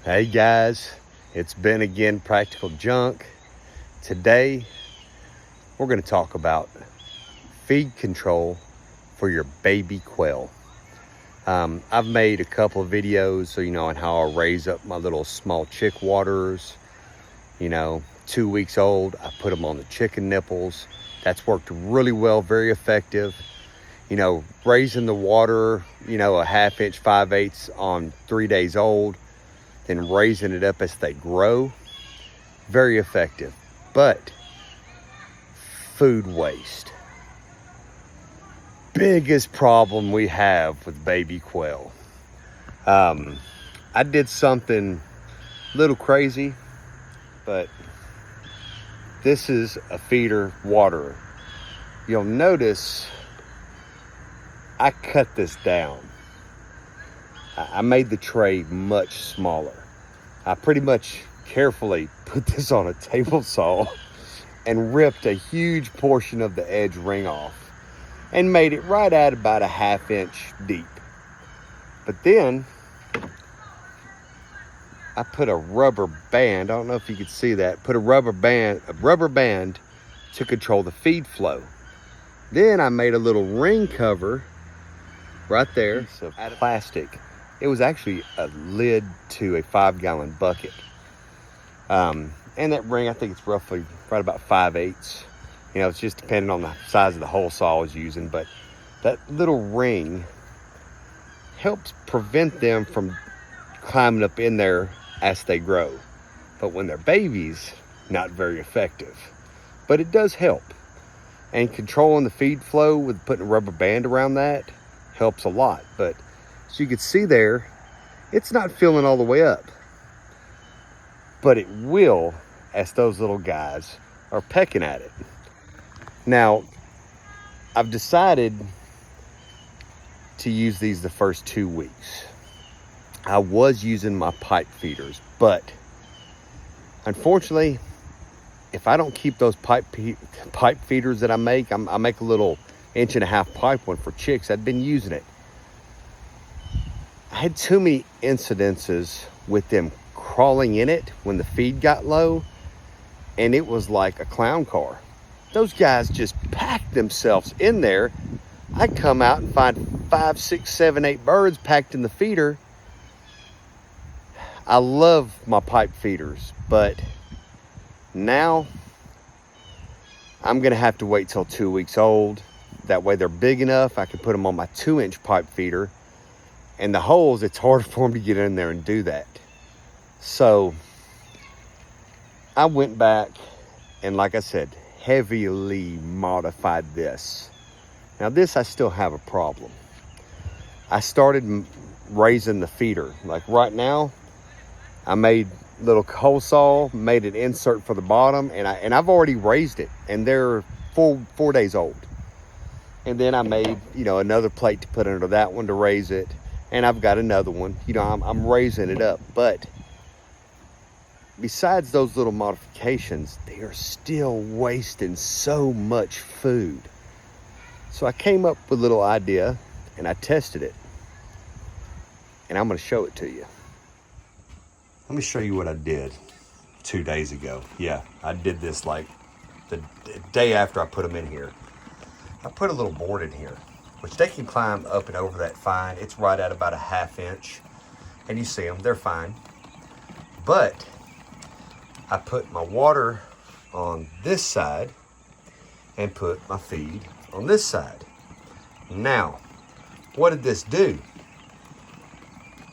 Hey guys, it's Ben again, Practical Junk. Today, we're going to talk about feed control for your baby quail. I've made a couple of videos, so on how I raise up my little small chick waters. 2 weeks old, I put them on the chicken nipples. That's worked really well, very effective. Raising the water, a half inch, 5/8 on 3 days old, then raising it up as they grow, very effective. But food waste, biggest problem we have with baby quail. I did something a little crazy, but this is a feeder waterer. You'll notice I cut this down. I made the tray much smaller. I pretty much carefully put this on a table saw and ripped a huge portion of the edge ring off and made it right at about a half inch deep. But then I put a rubber band, I don't know if you could see that, put a rubber band to control the feed flow. Then I made a little ring cover right there of plastic. It was actually a lid to a 5-gallon bucket. And that ring, I think it's roughly right about 5/8. It's just depending on the size of the hole saw I was using. But that little ring helps prevent them from climbing up in there as they grow. But when they're babies, not very effective. But it does help. And controlling the feed flow with putting a rubber band around that helps a lot. But as you can see there, it's not filling all the way up. But it will as those little guys are pecking at it. Now, I've decided to use these the first 2 weeks. I was using my pipe feeders, but unfortunately, if I don't keep those pipe feeders that I make a little 1.5-inch pipe one for chicks. I'd been using it. I had too many incidences with them crawling in it when the feed got low, and it was like a clown car. Those guys just packed themselves in there. I'd come out and find 5, 6, 7, 8 birds packed in the feeder. I love my pipe feeders, but now I'm gonna have to wait till 2 weeks old. That way they're big enough, I can put them on my 2-inch pipe feeder. And the holes, it's hard for them to get in there and do that. So I went back and, like I said, heavily modified this. Now this, I still have a problem. I started raising the feeder. Like right now, I made little hole saw, made an insert for the bottom, and I've already raised it, and they're 4 days old. And then I made, another plate to put under that one to raise it. And I've got another one. I'm raising it up. But besides those little modifications, they are still wasting so much food. So I came up with a little idea, and I tested it. And I'm going to show it to you. Let me show you what I did 2 days ago. Yeah, I did this like the day after I put them in here. I put a little board in here, which they can climb up and over that fine. It's right at about a 1/2 inch. And you see them, they're fine. But I put my water on this side and put my feed on this side. Now, what did this do?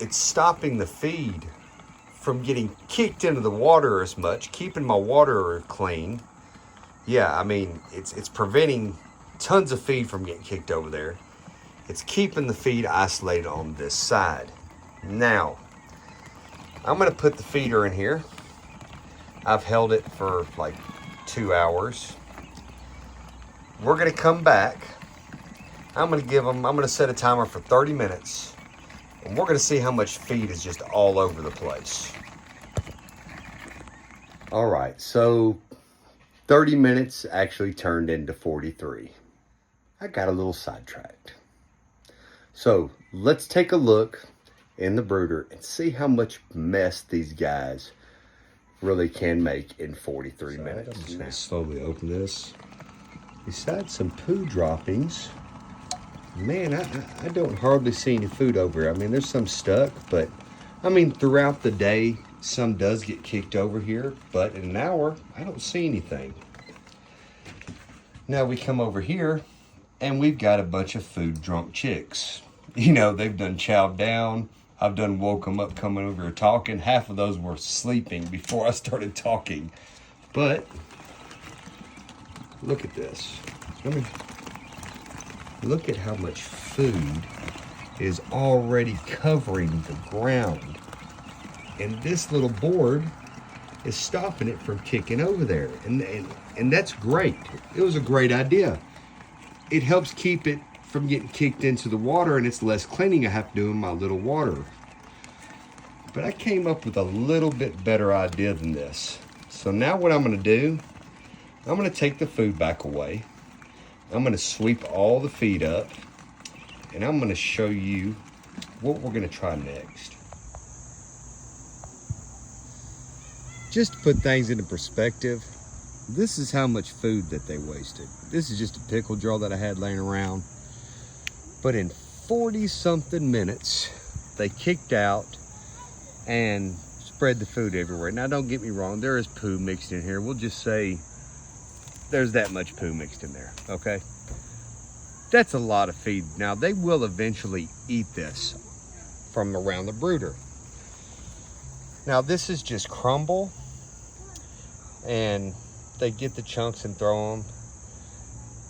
It's stopping the feed from getting kicked into the water as much, keeping my water clean. Yeah, I mean, it's preventing tons of feed from getting kicked over there. It's keeping the feed isolated on this side. Now, I'm gonna put the feeder in here. I've held it for like 2 hours. We're gonna come back. I'm gonna set a timer for 30 minutes. And we're gonna see how much feed is just all over the place. All right, so 30 minutes actually turned into 43. I got a little sidetracked. So let's take a look in the brooder and see how much mess these guys really can make in 43 minutes. I'm just gonna slowly open this. Besides some poo droppings, man, I don't hardly see any food over here. I mean, there's some stuck, but I mean, throughout the day, some does get kicked over here, but in an hour, I don't see anything. Now we come over here and we've got a bunch of food drunk chicks. You know, they've done chowed down. I've done woke them up coming over here talking. Half of those were sleeping before I started talking. But look at this. I mean, look at how much food is already covering the ground. And this little board is stopping it from kicking over there. And that's great. It was a great idea. It helps keep it from getting kicked into the water, and it's less cleaning I have to do in my little water. But I came up with a little bit better idea than this. So now what I'm gonna do, I'm gonna take the food back away. I'm gonna sweep all the feed up, and I'm gonna show you what we're gonna try next. Just to put things into perspective, this is how much food that they wasted. This is just a pickle jar that I had laying around. But in 40 something minutes, they kicked out and spread the food everywhere. Now don't get me wrong, there is poo mixed in here. We'll just say there's that much poo mixed in there, okay? That's a lot of feed. Now they will eventually eat this from around the brooder. Now this is just crumble, and they get the chunks and throw them.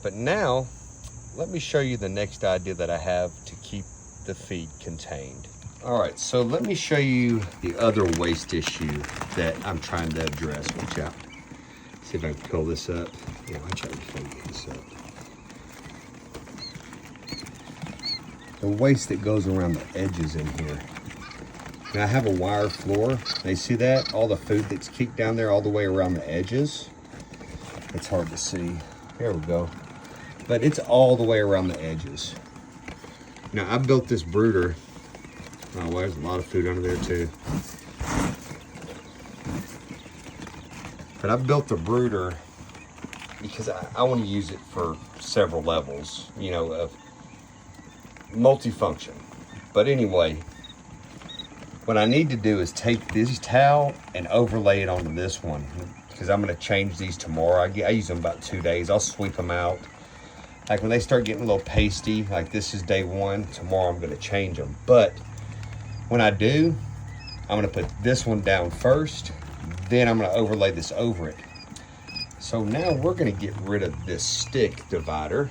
But now, let me show you the next idea that I have to keep the feed contained. All right, so let me show you the other waste issue that I'm trying to address. Watch out. See if I can pull this up. Yeah, watch out before you get this up. The waste that goes around the edges in here. Now I have a wire floor. Now you see that? All the food that's kicked down there all the way around the edges. It's hard to see. There we go. But it's all the way around the edges. Now I built this brooder. Oh, well, there's a lot of food under there too. But I built the brooder because I want to use it for several levels, you know, of multifunction. But anyway, what I need to do is take this towel and overlay it onto this one, because I'm going to change these tomorrow. I use them about 2 days. I'll sweep them out. Like when they start getting a little pasty, like this is day one, tomorrow I'm going to change them. But when I do, I'm going to put this one down first, then I'm going to overlay this over it. So now we're going to get rid of this stick divider,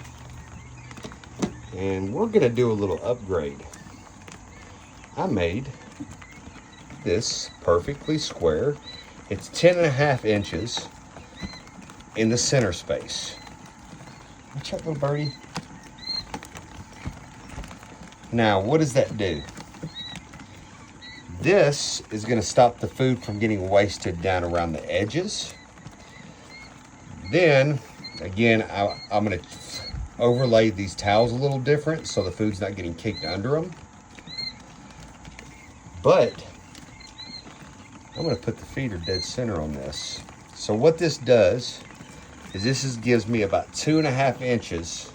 and we're going to do a little upgrade. I made this perfectly square. It's 10.5 inches in the center space. Watch out, little birdie. Now, what does that do? This is going to stop the food from getting wasted down around the edges. Then, again, I'm going to overlay these towels a little different so the food's not getting kicked under them. But I'm going to put the feeder dead center on this. So what this does is this gives me about 2.5 inches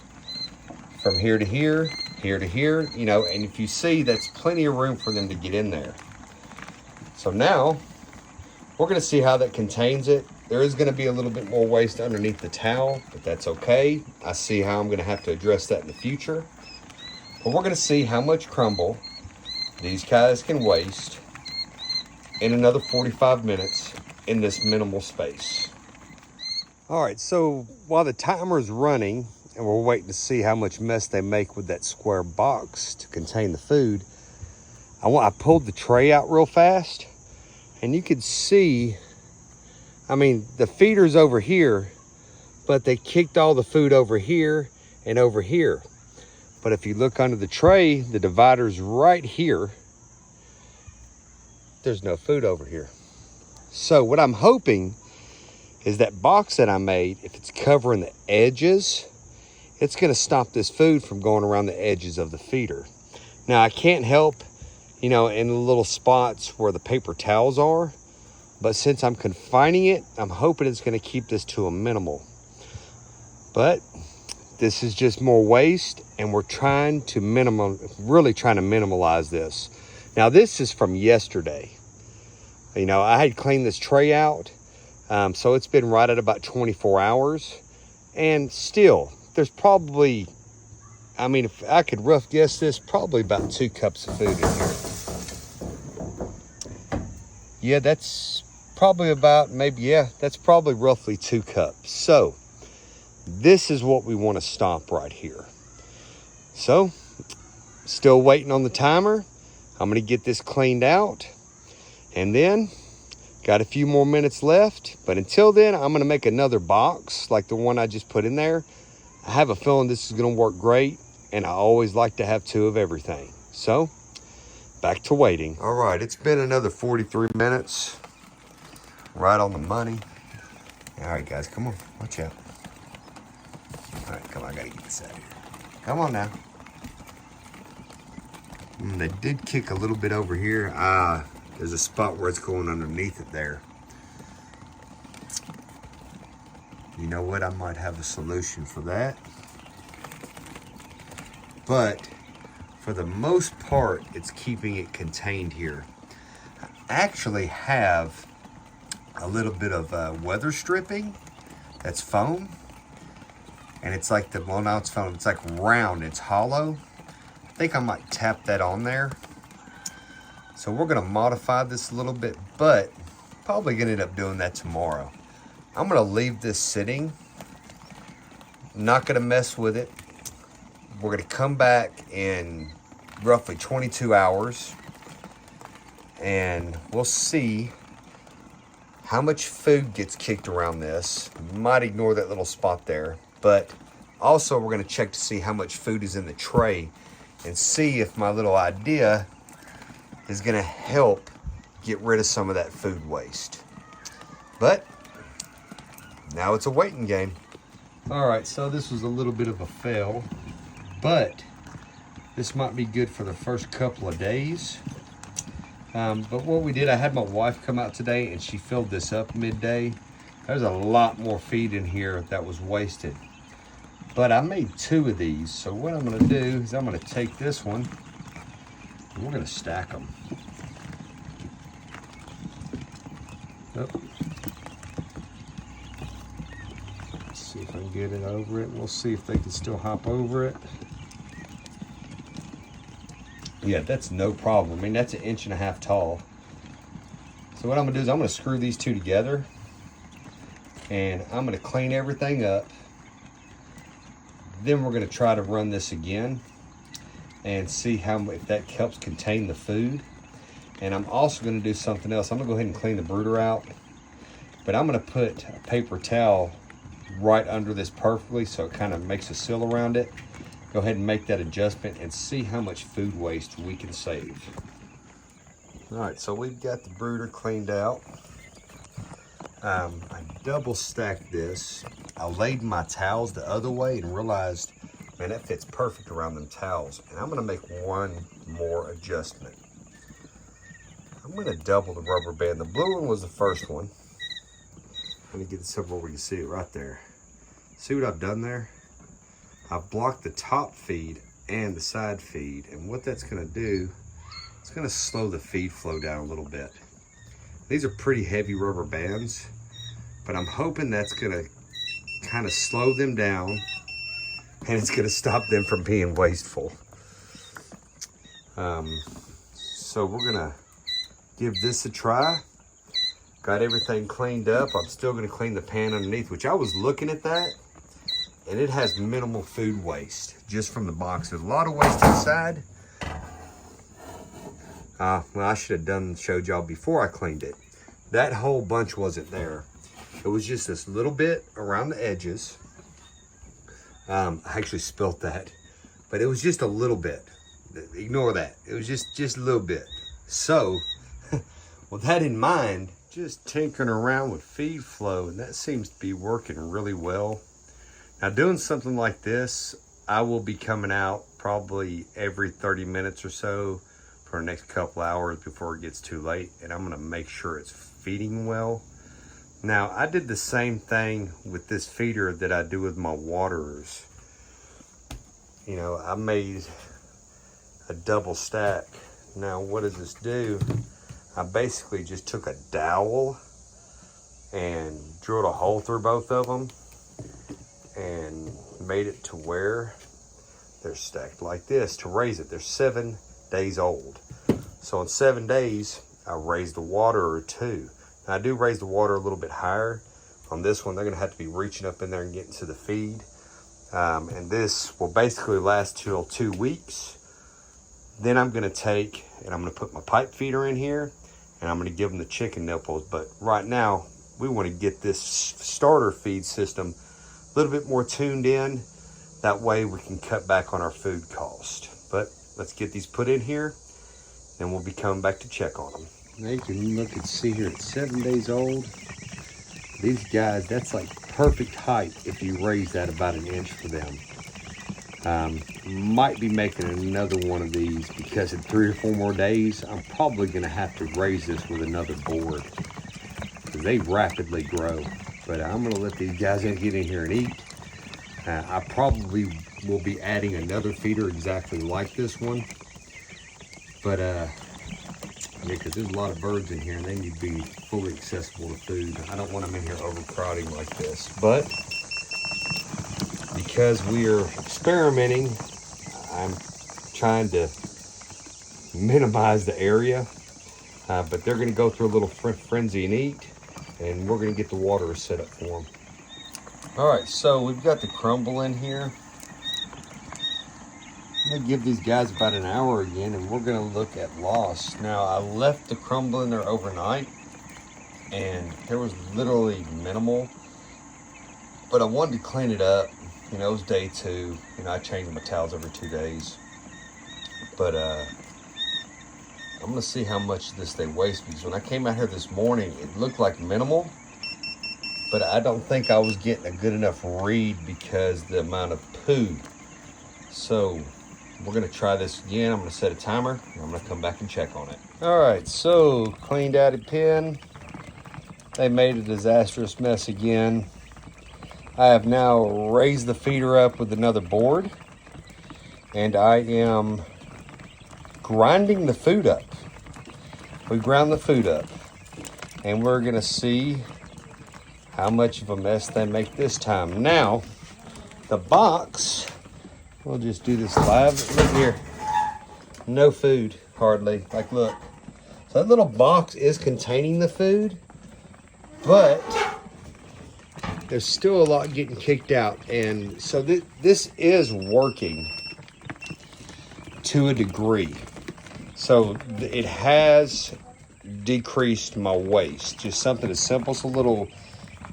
from here to here, here to here, you know, and if you see, that's plenty of room for them to get in there. So now we're going to see how that contains it. There is going to be a little bit more waste underneath the towel, but that's okay. I see how I'm going to have to address that in the future. But we're going to see how much crumble these guys can waste in another 45 minutes in this minimal space. All right, so while the timer is running and we're waiting to see how much mess they make with that square box to contain the food, I pulled the tray out real fast, and you could see, I mean, the feeder's over here, but they kicked all the food over here and over here. But if you look under the tray, the divider's right here. There's no food over here. So what I'm hoping is that box that I made, if it's covering the edges, it's gonna stop this food from going around the edges of the feeder. Now I can't help you know, in the little spots where the paper towels are. But since I'm confining it, I'm hoping it's going to keep this to a minimal. But this is just more waste, and we're trying to really trying to minimalize this. Now, this is from yesterday. You know, I had cleaned this tray out, so it's been right at about 24 hours. And still, there's probably, I mean, if I could rough guess this, probably about 2 cups of food in here. Yeah, that's probably about, that's probably roughly 2 cups. So, this is what we want to stomp right here. So, still waiting on the timer. I'm going to get this cleaned out. And then, got a few more minutes left. But until then, I'm going to make another box like the one I just put in there. I have a feeling this is going to work great. And I always like to have 2 of everything. So, back to waiting. All right, it's been another 43 minutes. Right on the money. All right, guys, come on. Watch out. All right, come on. I got to get this out of here. Come on now. They did kick a little bit over here. There's a spot where it's going underneath it there. You know what? I might have a solution for that. But for the most part, it's keeping it contained here. I actually have a little bit of weather stripping that's foam. And it's like well, now it's foam. It's like round. It's hollow. I think I might tap that on there. So we're going to modify this a little bit, but probably going to end up doing that tomorrow. I'm going to leave this sitting. Not going to mess with it. We're going to come back in roughly 22 hours. And we'll see how much food gets kicked around this. Might ignore that little spot there. But also we're going to check to see how much food is in the tray. And see if my little idea is going to help get rid of some of that food waste. But now it's a waiting game. All right, so this was a little bit of a fail, but this might be good for the first couple of days. But what we did, I had my wife come out today and she filled this up midday. There's a lot more feed in here that was wasted. But I made 2 of these, so what I'm going to do is I'm going to take this one and we're going to stack them. Oh. Let's see if I can get it over it. We'll see if they can still hop over it. Yeah, that's no problem. I mean, that's 1.5 inches tall. So what I'm going to do is I'm going to screw these 2 together and I'm going to clean everything up. Then we're going to try to run this again and see if that helps contain the food. And I'm also going to do something else. I'm going to go ahead and clean the brooder out. But I'm going to put a paper towel right under this perfectly so it kind of makes a seal around it. Go ahead and make that adjustment and see how much food waste we can save. All right, so we've got the brooder cleaned out. I double stacked this. I laid my towels the other way and realized, man, that fits perfect around them towels. And I'm gonna make one more adjustment. I'm gonna double the rubber band. The blue one was the first one. Let me get this over where you can see it right there. See what I've done there? I've blocked the top feed and the side feed. And what that's gonna do, it's gonna slow the feed flow down a little bit. These are pretty heavy rubber bands, but I'm hoping that's gonna kind of slow them down and it's gonna stop them from being wasteful. So we're gonna give this a try. Got everything cleaned up. I'm still gonna clean the pan underneath, which I was looking at that, and it has minimal food waste just from the box. There's a lot of waste inside. Well, I should have showed y'all before I cleaned it. That whole bunch wasn't there. It was just this little bit around the edges. I actually spilt that, but it was just a little bit. Ignore that. It was just a little bit. So, with that in mind, just tinkering around with feed flow, and that seems to be working really well. Now, doing something like this, I will be coming out probably every 30 minutes or so for the next couple hours before it gets too late, and I'm gonna make sure it's feeding well. Now, I did the same thing with this feeder that I do with my waterers. You know, I made a double stack. Now, what does this do? I basically just took a dowel and drilled a hole through both of them and made it to where they're stacked like this to raise it. They're 7 days old. So in 7 days, I raised the water or two. Now I do raise the water a little bit higher. On this one, they're gonna have to be reaching up in there and getting to the feed. And this will basically last till 2 weeks. Then I'm gonna take and I'm gonna put my pipe feeder in here and I'm gonna give them the chicken nipples. But right now, we wanna get this starter feed system a little bit more tuned in. That way we can cut back on our food cost. But let's get these put in here and we'll be coming back to check on them. Now you can look and see here, it's 7 days old. These guys, that's like perfect height if you raise that about 1 inch for them. Might be making another one of these because in 3 or 4 more days, I'm probably gonna have to raise this with another board because they rapidly grow. But I'm gonna let these guys get in here and eat. I probably will be adding another feeder exactly like this one. But yeah, because there's a lot of birds in here and they need to be fully accessible to food. I don't want them in here overcrowding like this. But because we are experimenting, I'm trying to minimize the area. But they're gonna go through a little frenzy and eat, and we're gonna get the water set up for them. All right, so we've got the crumble in here. I'm gonna give these guys about an hour again, and we're gonna look at loss. Now, I left the crumble in there overnight, and there was literally minimal, but I wanted to clean it up. You know, it was day 2. You know, I change my towels every 2 days. But I'm gonna see how much of this they waste, because when I came out here this morning, it looked like minimal, but I don't think I was getting a good enough read because the amount of poo. So we're gonna try this again. I'm gonna set a timer and I'm gonna come back and check on it. All right, so cleaned out a pen. They made a disastrous mess again. I have now raised the feeder up with another board and I am grinding the food up. We ground the food up and we're gonna see how much of a mess they make this time. Now, the box, we'll just do this live. Look here, no food, hardly. Like, look. So that little box is containing the food, but there's still a lot getting kicked out. And so this is working to a degree. So it has decreased my waste. Just something as simple as a little,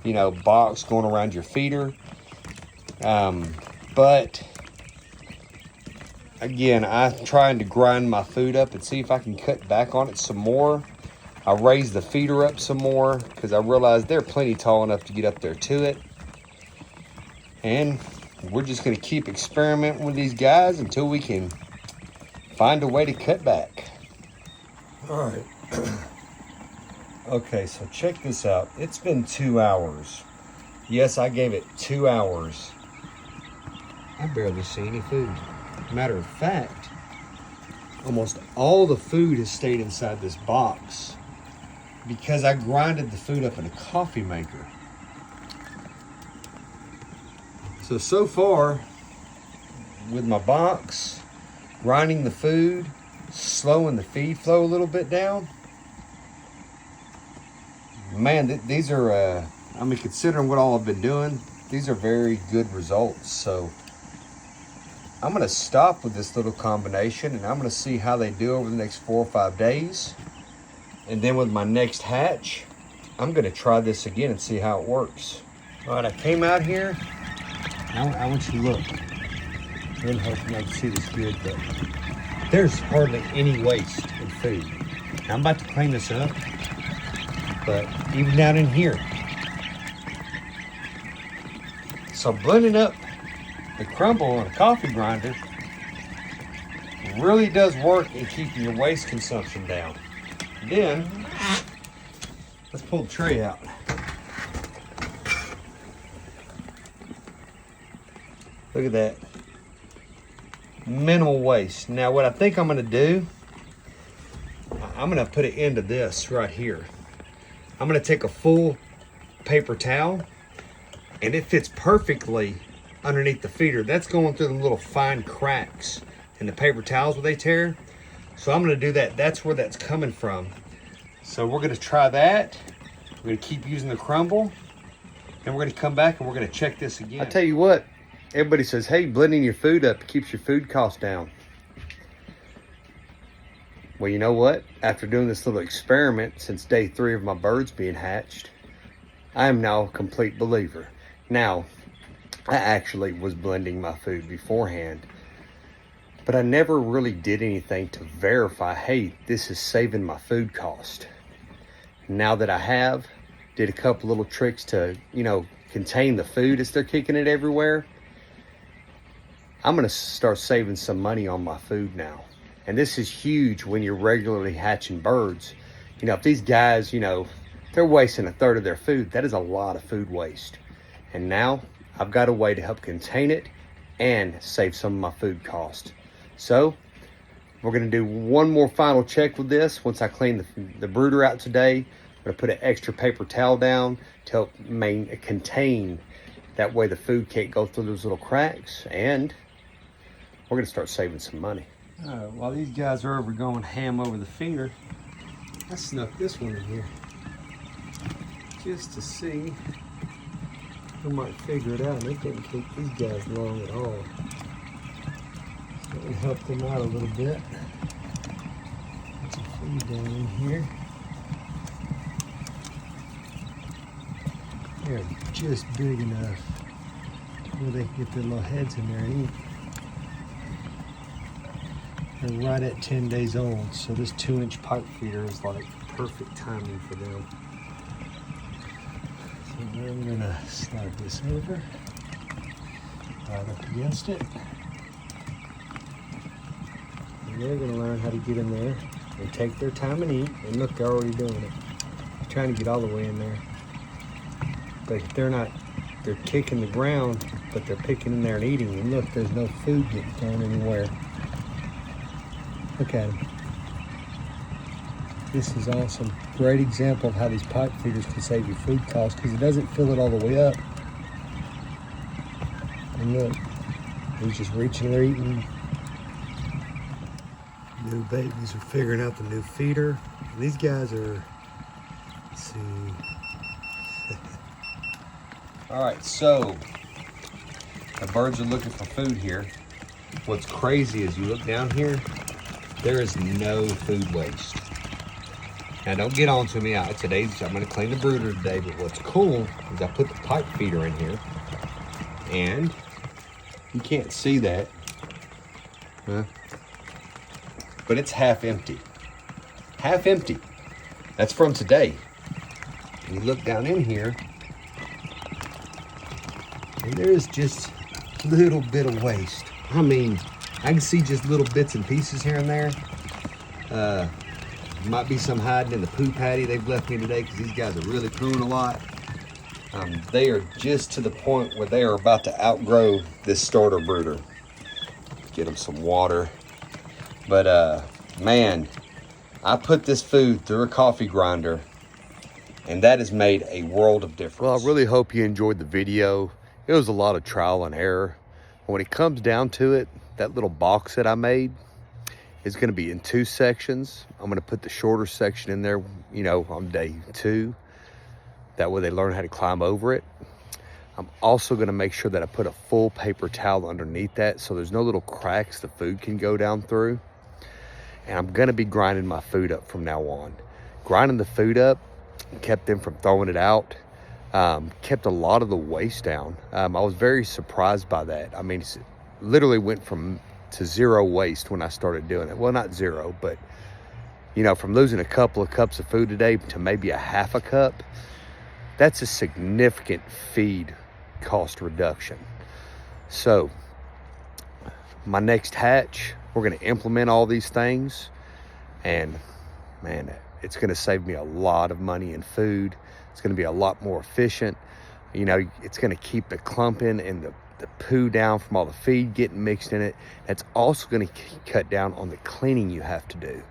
you know, box going around your feeder. But again, I'm trying to grind my food up and see if I can cut back on it some more. I raised the feeder up some more because I realized they're plenty tall enough to get up there to it. And we're just gonna keep experimenting with these guys until we can find a way to cut back. All right. Okay, so check this out. It's been 2 hours. Yes, I gave it 2 hours. I barely see any food. Matter of fact, almost all the food has stayed inside this box because I grinded the food up in a coffee maker. So far, with my box, grinding the food, slowing the feed flow a little bit down, man, these are, I mean, considering what all I've been doing, these are very good results. So I'm gonna stop with this little combination and I'm gonna see how they do over the next 4 or 5 days. And then with my next hatch, I'm gonna try this again and see how it works. All right, I came out here. I want you to look. I really hope you can see this good, but there's hardly any waste in food. Now, I'm about to clean this up, but even down in here. So blending up the crumble on a coffee grinder really does work in keeping your waste consumption down. Then, let's pull the tray out. Look at that. Minimal waste. Now what I think I'm gonna do, I'm gonna put an end to this right here. I'm gonna take a full paper towel, and it fits perfectly underneath the feeder. That's going through the little fine cracks in the paper towels where they tear. So I'm gonna do that. That's where that's coming from. So we're gonna try that. We're gonna keep using the crumble, and we're gonna come back and we're gonna check this again. I tell you what, everybody says, hey, blending your food up keeps your food cost down. Well, you know what? After doing this little experiment since day 3 of my birds being hatched, I am now a complete believer. Now, I actually was blending my food beforehand, but I never really did anything to verify, hey, this is saving my food cost. Now that I have, did a couple little tricks to, contain the food as they're kicking it everywhere, I'm gonna start saving some money on my food now. And this is huge when you're regularly hatching birds. If these guys, they're wasting 1/3 of their food, that is a lot of food waste. And now I've got a way to help contain it and save some of my food cost. So we're gonna do one more final check with this. Once I clean the brooder out today, I'm gonna put an extra paper towel down to help contain. That way the food can't go through those little cracks, and we're gonna start saving some money. All right, while these guys are over going ham over the finger, I snuck this one in here just to see who might figure it out. They didn't keep these guys long at all. So it helped them out a little bit. Put some food down in here. They're just big enough where they can get their little heads in there and eat. They're right at 10 days old, so this 2-inch pipe feeder is like perfect timing for them. So now I'm gonna slide this over, right up against it. And they're gonna learn how to get in there and take their time and eat. And look, they're already doing it. They're trying to get all the way in there. But they're kicking the ground, but they're picking in there and eating. And look, there's no food getting thrown anywhere. Look at them. This is awesome. Great example of how these pipe feeders can save you food costs, because it doesn't fill it all the way up. And look, he's just reaching there eating. New babies are figuring out the new feeder. And these guys are, let's see. All right, so the birds are looking for food here. What's crazy is you look down here, there is no food waste. Now don't get on to me. I'm gonna clean the brooder today, but what's cool is I put the pipe feeder in here, and you can't see that, huh? But it's half empty. Half empty. That's from today. And you look down in here, and there's just a little bit of waste. I mean, I can see just little bits and pieces here and there. Might be some hiding in the poo patty they've left me today, because these guys are really pooing a lot. They are just to the point where they are about to outgrow this starter brooder. Get them some water. But man, I put this food through a coffee grinder, and that has made a world of difference. Well, I really hope you enjoyed the video. It was a lot of trial and error. When it comes down to it, that little box that I made is going to be in 2 sections. I'm going to put the shorter section in there, on day 2. That way they learn how to climb over it. I'm also going to make sure that I put a full paper towel underneath that, so there's no little cracks the food can go down through. And I'm going to be grinding my food up from now on. Grinding the food up kept them from throwing it out. Kept a lot of the waste down. I was very surprised by that. I mean, it literally went to 0 waste when I started doing it. Well, not 0, but from losing a couple of cups of food a day to maybe a half a cup, that's a significant feed cost reduction. So my next hatch, We're gonna implement all these things, and man, it's gonna save me a lot of money in food. It's gonna be a lot more efficient. You know, it's gonna keep the clumping and the poo down from all the feed getting mixed in it. That's also gonna cut down on the cleaning you have to do.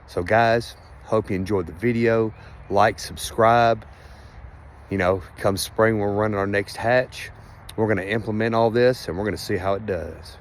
So guys, hope you enjoyed the video. Like, subscribe. You know, come spring, we're running our next hatch. We're gonna implement all this and we're gonna see how it does.